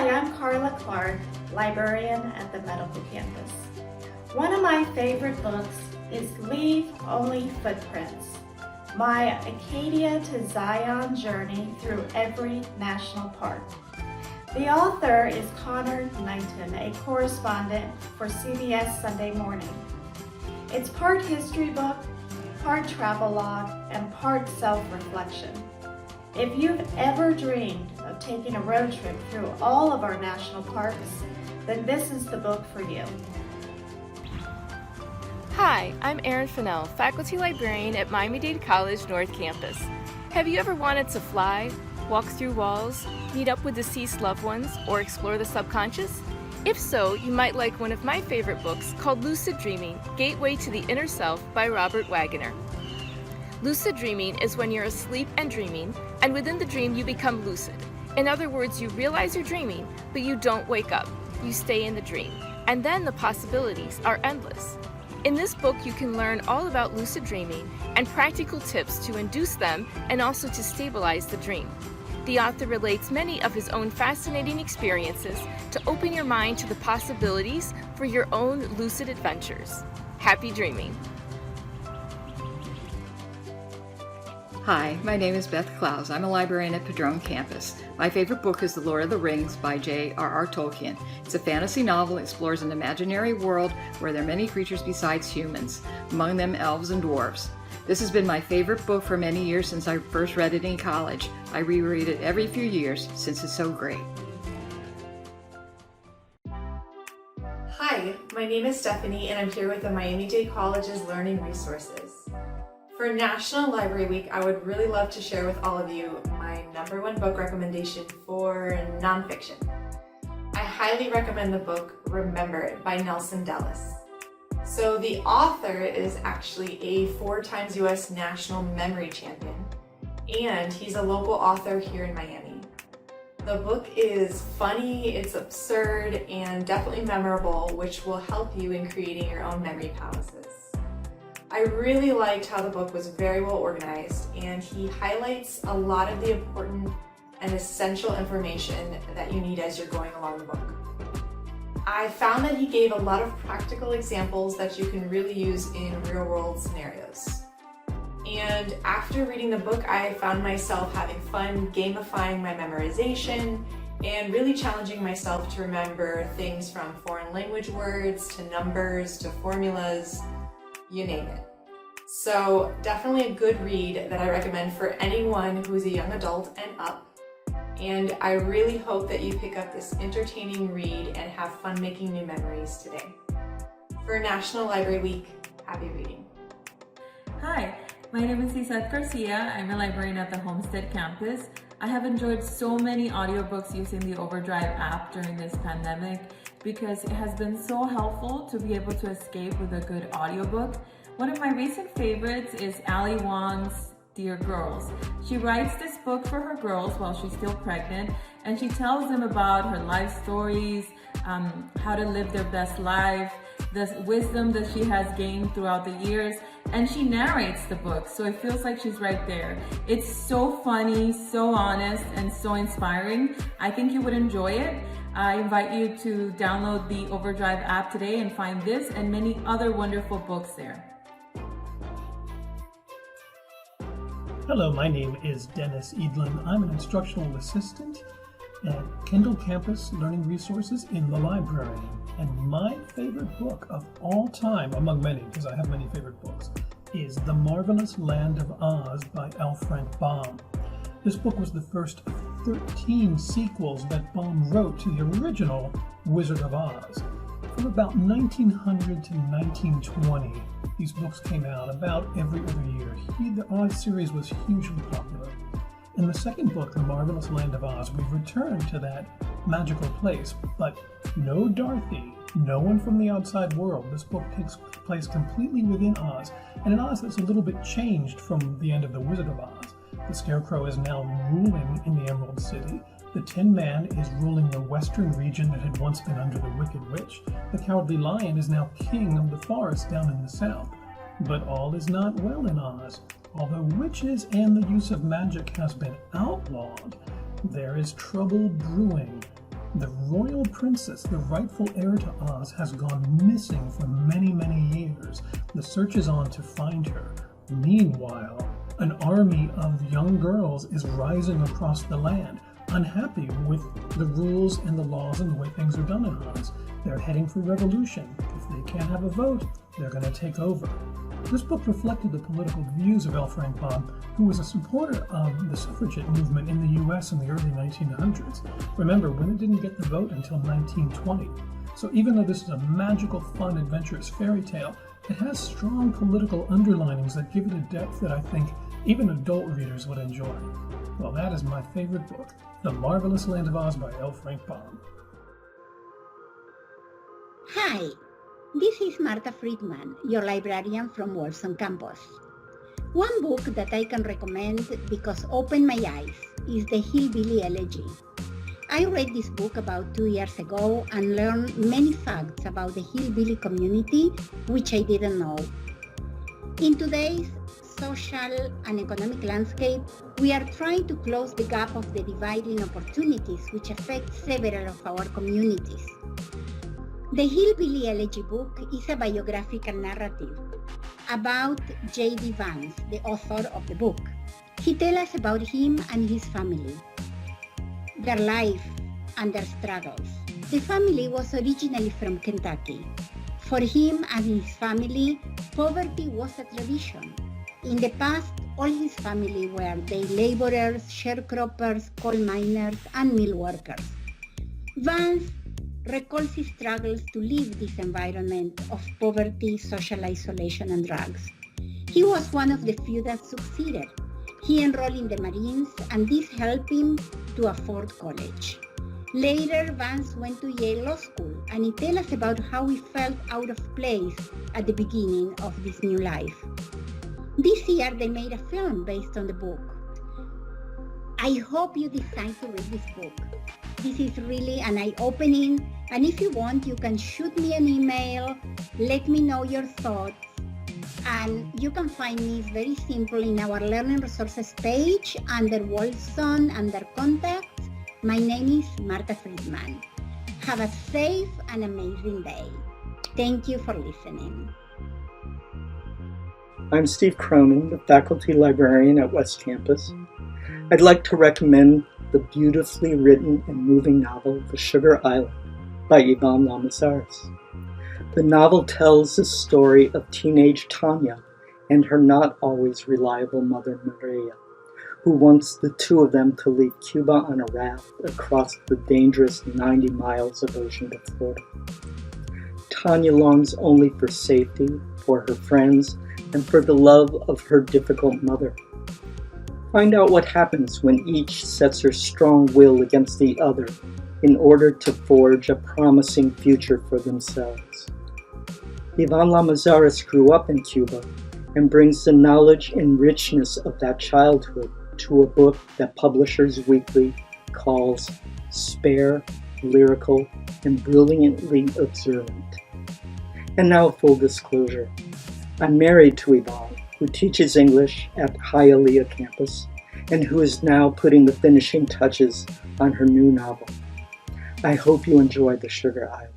Hi, I'm Carla Clark, librarian at the medical campus. One of my favorite books is Leave Only Footprints, my Acadia to Zion journey through every national park. The author is Connor Knighton, a correspondent for CBS Sunday Morning. It's part history book, part travelogue, and part self-reflection. If you've ever dreamed of taking a road trip through all of our national parks, then this is the book for you. Hi, I'm Erin Fennell, faculty librarian at Miami-Dade College North Campus. Have you ever wanted to fly, walk through walls, meet up with deceased loved ones, or explore the subconscious? If so, you might like one of my favorite books called Lucid Dreaming, Gateway to the Inner Self by Robert Waggoner. Lucid dreaming is when you're asleep and dreaming, and within the dream you become lucid. In other words, you realize you're dreaming, but you don't wake up. You stay in the dream, and then the possibilities are endless. In this book, you can learn all about lucid dreaming and practical tips to induce them and also to stabilize the dream. The author relates many of his own fascinating experiences to open your mind to the possibilities for your own lucid adventures. Happy dreaming! Hi, my name is Beth Klaus. I'm a librarian at Padrone Campus. My favorite book is The Lord of the Rings by J.R.R. Tolkien. It's a fantasy novel that explores an imaginary world where there are many creatures besides humans, among them elves and dwarves. This has been my favorite book for many years since I first read it in college. I reread it every few years since it's so great. Hi, my name is Stephanie and I'm here with the Miami-Dade College's Learning Resources. For National Library Week, I would really love to share with all of you my #1 book recommendation for nonfiction. I highly recommend the book Remember It by Nelson Dellis. So the author is actually a 4-time U.S. National Memory Champion, and he's a local author here in Miami. The book is funny, it's absurd, and definitely memorable, which will help you in creating your own memory palaces. I really liked how the book was very well organized, and he highlights a lot of the important and essential information that you need as you're going along the book. I found that he gave a lot of practical examples that you can really use in real-world scenarios. And after reading the book, I found myself having fun gamifying my memorization and really challenging myself to remember things from foreign language words to numbers to formulas, you name it. So definitely a good read that I recommend for anyone who is a young adult and up. And I really hope that you pick up this entertaining read and have fun making new memories today. For National Library Week, happy reading. Hi, my name is Lizette Garcia. I'm a librarian at the Homestead campus. I have enjoyed so many audiobooks using the Overdrive app during this pandemic because it has been so helpful to be able to escape with a good audiobook. One of my recent favorites is Ali Wong's Dear Girls. She writes this book for her girls while she's still pregnant, and she tells them about her life stories, how to live their best life, the wisdom that she has gained throughout the years, and she narrates the book, so it feels like she's right there. It's so funny, so honest, and so inspiring. I think you would enjoy it. I invite you to download the Overdrive app today and find this and many other wonderful books there. Hello, my name is Dennis Edlin. I'm an instructional assistant at Kendall Campus Learning Resources in the library. And my favorite book of all time, among many, because I have many favorite books, is The Marvelous Land of Oz by L. Frank Baum. This book was the first of 13 sequels that Baum wrote to the original Wizard of Oz. From about 1900 to 1920, these books came out about every other year. The Oz series was hugely popular. In the second book, The Marvelous Land of Oz, we return to that magical place, but no Dorothy, no one from the outside world. This book takes place completely within Oz, and an Oz that's a little bit changed from the end of The Wizard of Oz. The Scarecrow is now ruling in the Emerald City. The Tin Man is ruling the western region that had once been under the Wicked Witch. The Cowardly Lion is now king of the forest down in the south. But all is not well in Oz. Although witches and the use of magic has been outlawed, there is trouble brewing. The royal princess, the rightful heir to Oz, has gone missing for many, many years. The search is on to find her. Meanwhile, an army of young girls is rising across the land, unhappy with the rules and the laws and the way things are done in Oz. They're heading for revolution. If they can't have a vote, they're going to take over. This book reflected the political views of L. Frank Baum, who was a supporter of the suffragette movement in the U.S. in the early 1900s. Remember, women didn't get the vote until 1920. So even though this is a magical, fun, adventurous fairy tale, it has strong political underlinings that give it a depth that I think even adult readers would enjoy. Well, that is my favorite book, The Marvelous Land of Oz by L. Frank Baum. Hi, this is Marta Friedman, your librarian from Wolfson Campus. One book that I can recommend because opened my eyes is The Hillbilly Elegy. I read this book about 2 years ago and learned many facts about the hillbilly community which I didn't know. In today's social and economic landscape, we are trying to close the gap of the dividing opportunities which affect several of our communities. The Hillbilly Elegy book is a biographical narrative about J.D. Vance, the author of the book. He tells us about him and his family, their life and their struggles. The family was originally from Kentucky. For him and his family, poverty was a tradition. In the past, all his family were day laborers, sharecroppers, coal miners, and mill workers. Vance recalls his struggles to leave this environment of poverty, social isolation, and drugs. He was one of the few that succeeded. He enrolled in the Marines, and this helped him to afford college. Later, Vance went to Yale Law School, and he tells us about how he felt out of place at the beginning of this new life. This year, they made a film based on the book. I hope you decide to read this book. This is really an eye-opening, and if you want, you can shoot me an email, let me know your thoughts, and you can find me very simple in our Learning Resources page under Wolfson, under Contacts. My name is Marta Friedman. Have a safe and amazing day. Thank you for listening. I'm Steve Cronin, the faculty librarian at West Campus. I'd like to recommend the beautifully written and moving novel, The Sugar Island, by Yvonne Lamazares. The novel tells the story of teenage Tanya and her not always reliable mother, Maria, who wants the two of them to leave Cuba on a raft across the dangerous 90 miles of ocean to Florida. Tanya longs only for safety, for her friends, and for the love of her difficult mother. Find out what happens when each sets her strong will against the other in order to forge a promising future for themselves. Yvonne Lamazares grew up in Cuba and brings the knowledge and richness of that childhood to a book that Publishers Weekly calls spare, lyrical, and brilliantly observant. And now full disclosure, I'm married to Yvonne, who teaches English at Hialeah campus and who is now putting the finishing touches on her new novel. I hope you enjoy The Sugar Island.